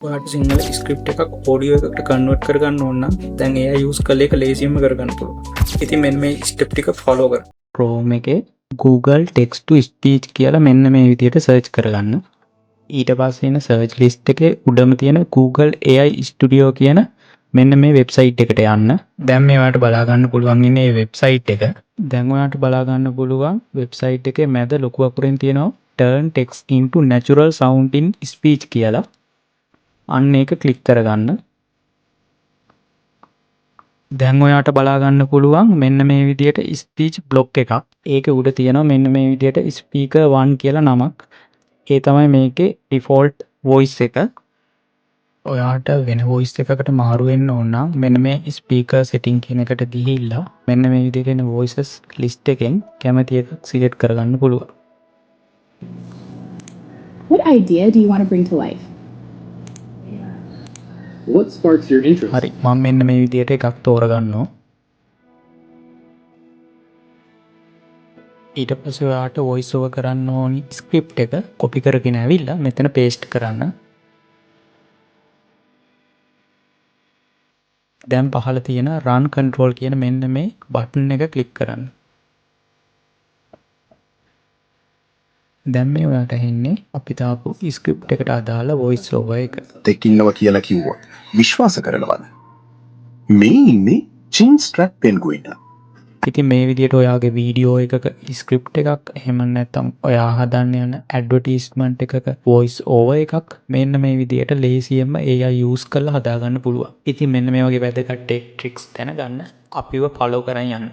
ඔයාට සිංහල ස්ක්‍රිප් එකක් ඕඩියෝ එකට කන්වර්ට් කරගන්න ඕන්න දැන් ඒ යස් කල එක ලේසිම කරගන්න පුළුව ඉති මෙන් මේ ස්ටප් ටික ෆලෝ කර ප්‍රෝම එක Google ටෙක්ස්ට ස්පීච් කියලා මෙන්න මේ විදියට සර්ච් කරගන්න ඊට පස්සෙන සර්ච් ලිස්ට් එක උඩම තියෙන Google AI ස්ටඩියෝ කියන මෙන්න මේ වෙබ්සයිට් එකට යන්න දැම් මේවාට බලාගන්න පුළුවන්න්නේ වෙබ්සයිට් එක දැන්වයාට බලාගන්න පුළුවන් වෙබ්සයිට් එක මැද ලොකුවකුරෙන් තියෙනවා turn ටෙක්ස් into natural sound in speech කියලා අන්න ඒක ක්ලික් කරගන්න දැන් ඔයාට බලාගන්න පුළුවන් මෙන්න මේ විදියට ස්පීච් බ්ලොග් එකක් ඒක උඩ තියෙනවා මෙන්න මේ විදියට ස්පීකර් 1 කියලා නමක් ඒ තමයි මේකේ ඩිෆෝල්ට් වොයිස් එක ඔයාට වෙන වොයිස් එකකට මාරු වෙන්න ඕන නම් මෙන්න මේ ස්පීකර් සෙටින් කියන එකට ගිහිල්ලා මෙන්න මේ විදියට එන වොයිසස් ලිස්ට් එකෙන් කැමති එකක් සිලෙක්ට් කරගන්න පුළුවන් What idea do you want to bring to life? What sparks your interest? හරි මම මෙන්න මේ විදියට එකක් තෝරගන්නවා ඊට පස්සේ ඔයාට වොයිස් ඕවර් කරන්න ඕනි ස්ක්‍රිප්ට් එක කොපි කරගෙන ඇවිල්ලා මෙතන පේස්ට් කරන්න දැන් පහළ තියෙන run control කියන මෙන්න මේ බටන් එක ක්ලික් කරන්න දැන් මේ ඔයාට එන්නේ අපි දාපු ස්ක්‍රිප්ට් එකට අදාළ වොයිස් ඕවර් එක තෙක් ඉන්නවා කියලා කිව්වොත් විශ්වාස කරනවද මේ ඉන්නේ චීන් ස්ට්‍රැප් පෙන්ගුයින් ඉතින් මේ විදිහට ඔයාගේ වීඩියෝ එකක ස්ක්‍රිප්ට් එකක් එහෙම නැත්නම් ඔයා හදන්න යන ඇඩ්වර්ටයිස්මන්ට් එකක වොයිස් ඕවර් එකක් මෙන්න මේ විදිහට ලේසියෙන්ම AI යූස් කරලා හදාගන්න පුළුවන්. ඉතින් මෙන්න මේ වගේ වැදගත් ට්‍රික්ස් දැනගන්න අපිව ෆලෝ කරන් යන්න.